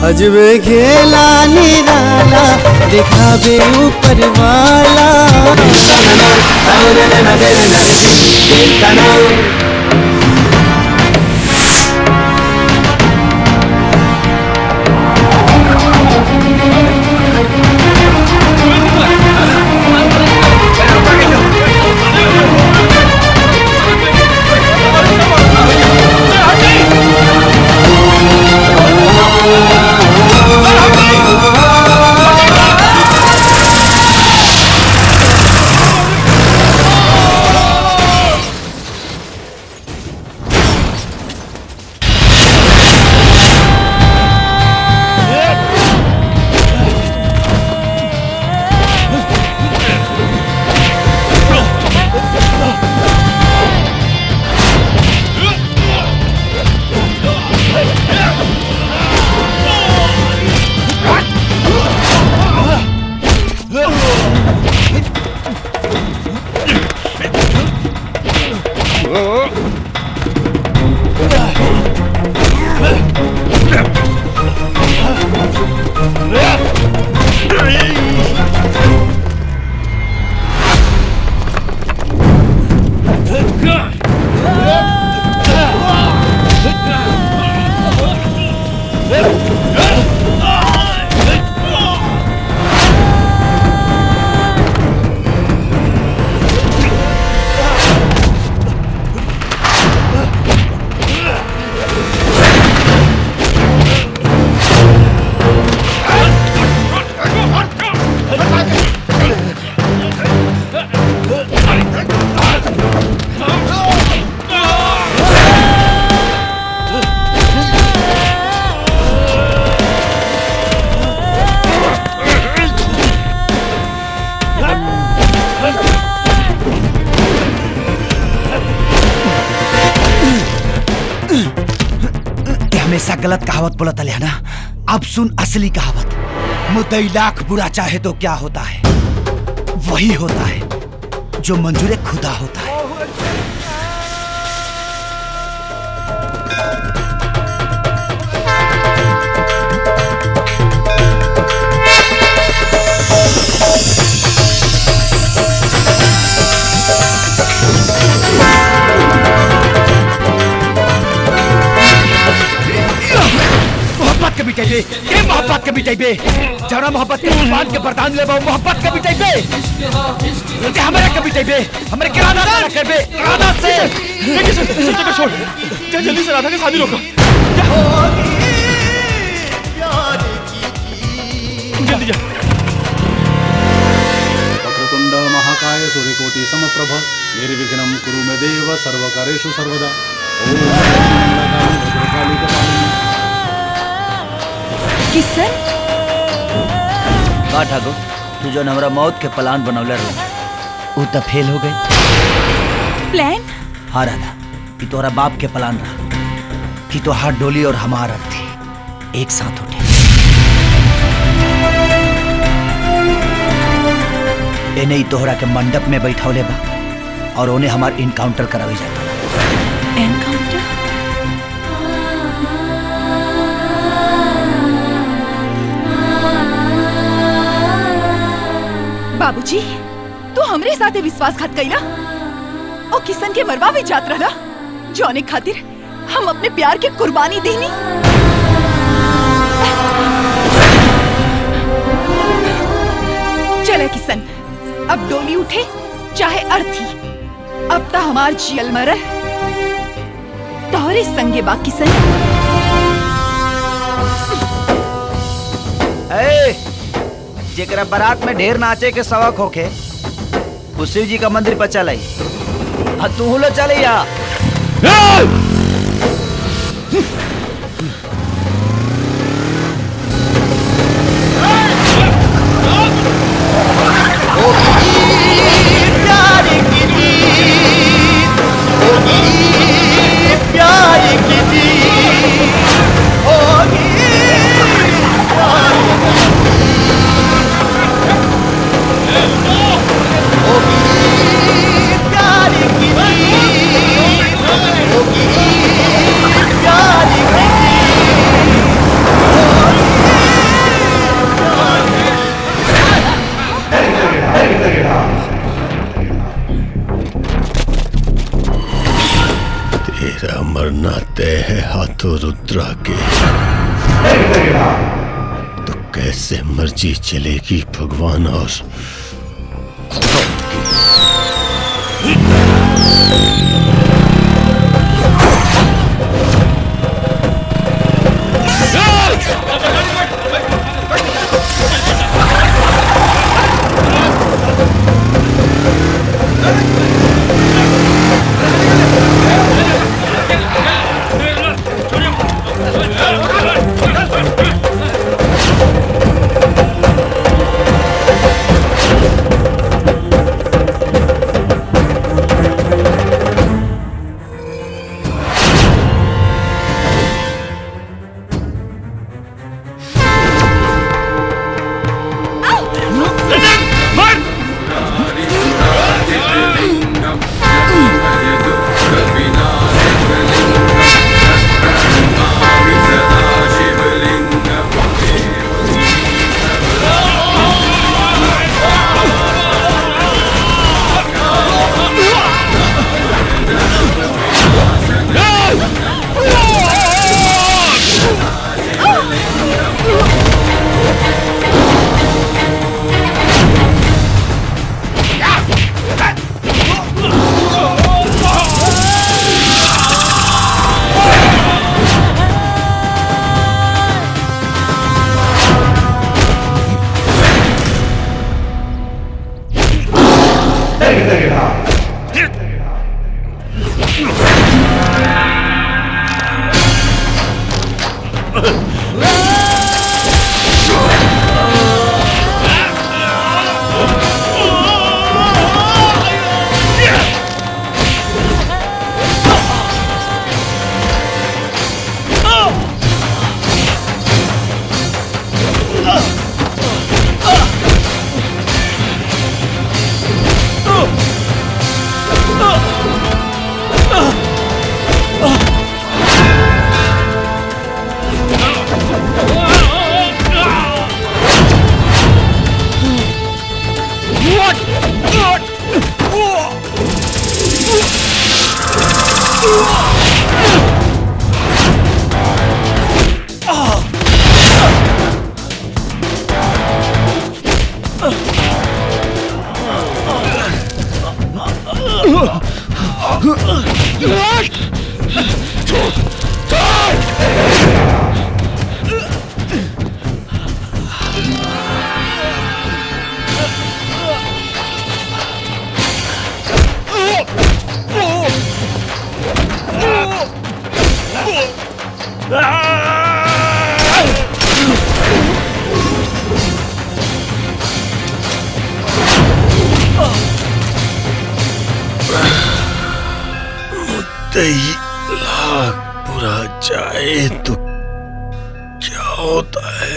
अजबे खेला निराला दिखावे ऊपर वाला। हमेशा गलत कहावत बोलता है ना। अब सुन असली कहावत। मुद्दई लाख बुरा चाहे तो क्या होता है, वही होता है जो मंजूर खुदा होता है। मोहब्बत के मिटाई बे जरा मोहब्बत के कुर्बान के बरदान ले मोहब्बत के मिटाई बे हमारे के मिटाई बे हमारे के राधा ना कर बे राधा से सत्य को छोड़ जा जल्दी से राधा के शादी रोको जल्दी जा। वक्रतुंड महाकाय सूर्यकोटि समप्रभ निर्विघ्नं कुरु मे देव सर्वकार्येषु सर्वदा। किसन का ठाकुर तू जो हमरा मौत के प्लान बनौले रहा वो तो फेल हो गई। प्लान? हाँ राधा, कि तोहरा बाप के प्लान रहा कि तो हर डोली और हमारा अर्थी एक साथ उठे। ए नहीं तोहरा के मंडप में बैठौले बा और उन्हें हमार इनकाउंटर करावे जाता। एनकाउंटर? बाबूजी तू हमरे साथे विश्वासघात कइला और किसन के मरवा भी जात रहला जौने खातिर हम अपने प्यार के कुर्बानी देनी। चले किसन अब डोली उठे चाहे अर्थी, अब तो हमार जियल मरल तोहरे संगे बा किसन। जेकरा बारात में ढेर नाचे के शौक होके वो शिव जी का मंदिर पर चल आई। तू लो चले या होगी तो रुद्रा के तो कैसे मर्जी चलेगी भगवान और खुदा की। मुद्दई लाख बुरा जाए तो क्या होता है?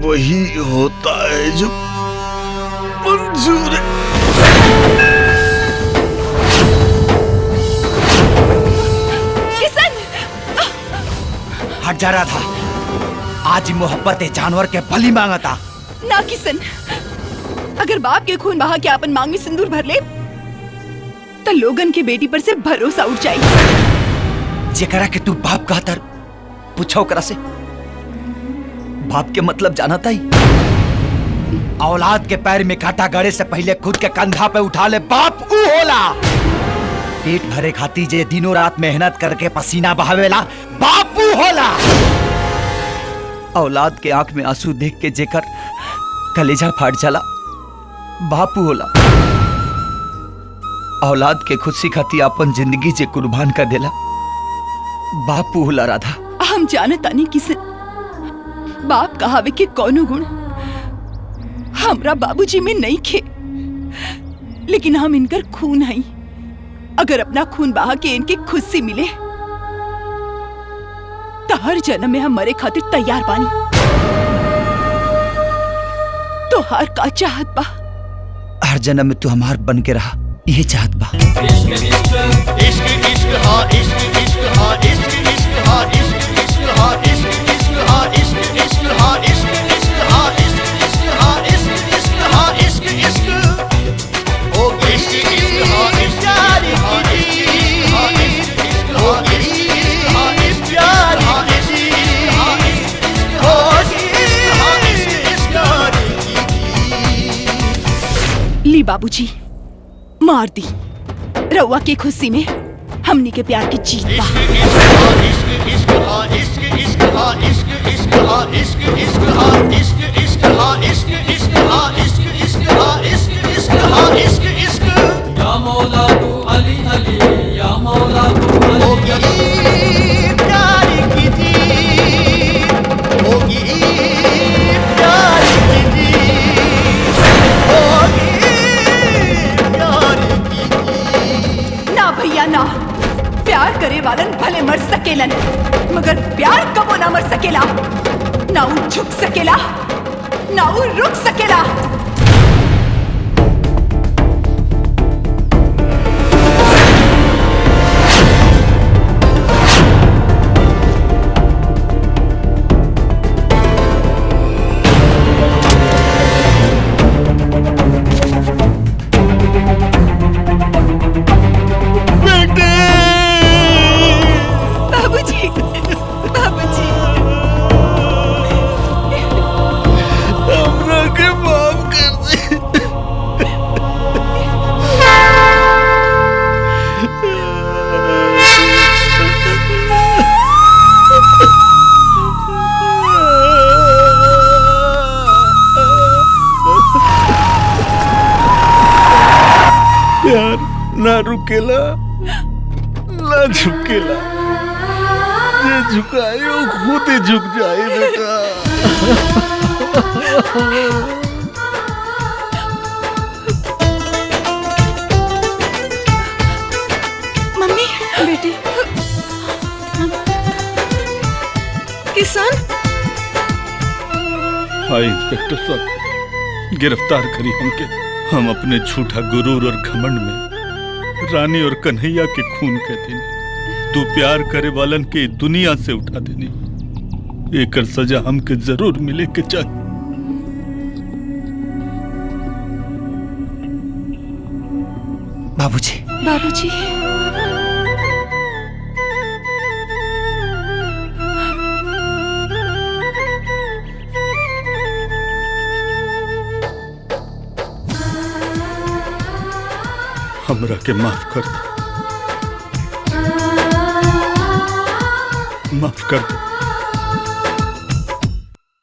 वही होता है जो मंजूर है। किशन! हट जा रहा था। आज मोहब्बत जानवर के बलि मांगा था। ना किशन, अगर बाप के खून बहा के अपन मांग में सिंदूर भर ले तो लोगन के बेटी पर से भरोसा उठ जाएगी। जेकरा के तू बाप कहा तर पूछो करा से। बाप के मतलब जाना था ही। औलाद के पैर में कांटा गड़े से पहले खुद के कंधा पे उठा ले बाप ऊ होला। पेट भरे खाती जे दिनों रात मेहनत करके पसीना बहावेला बाप ऊ होला। औलाद के आंख में आंसू देख के जेकर कलेजा फाट जाला बापू होला। औलाद के खुशी खाती अपन जिंदगी जे कुर्बान कर देला बापू होला। राधा, हम जानता नहीं किशन, बाप कहावे के कौनो गुण हमरा बाबूजी में नहीं खे, लेकिन हम इनकर खून हई। अगर अपना खून बहा के इनके खुशी मिले तो हर जन्म में हम मरे खातिर तैयार बानी। तो हर का चाहत बा? हर जन्म में तू हमार बन के रहा, ये चाहत बा। इश्क इश्क इश्क इश्क हा इश्क इश्क हा इश्क इश्क हा इश्क इश्क हा इश्क इश्क हा इश्क इश्क हा इश्क इश्क हा इश्क इश्क हा इश्क इश्क हा इश्क इश्क ओ इश्क इश्क हा इश्क हा इश्क इश्क हा इश्क इश्क हा इश्क हा बाबूजी मार दी। रउआ के खुशी में हमनी के प्यार की जीत बा। इश्क इश्क हा इश्क इश्क हा इश्क इश्क हा इश्क इश्क हा इश्क इश्क हा इश्क इश्क हा इश्क इश्क हा इश्क इश्क हा इश्क इश्क या मौला तू अली अली या मौला तू अली प्यार की जीत होगी प्यार की जीत होगी प्यार की जीत। ना भैया ना, प्यार करे वालन भले मर सकेलन मगर प्यार कबो ना मर सकेला। ना उ झुक सकेला ना उ रुक सकेला। बाबूजी बाबूजी हमरा के माफ कर दे। प्यार ना रुकेला ना झुकेला, जे झुकाए वो खुद ही झुक जाए बेटा। मम्मी बेटी किसान हाँ इंस्पेक्टर साहब, गिरफ्तार करी हमके। हम अपने झूठा गुरूर और घमंड में रानी और कन्हैया के खून कह देनी। तू प्यार करे वालन के दुनिया से उठा देनी। एकर सजा हमके जरूर मिले के चाहिए। बाबूजी बाबूजी हमरा के माफ कर दे, माफ कर दे।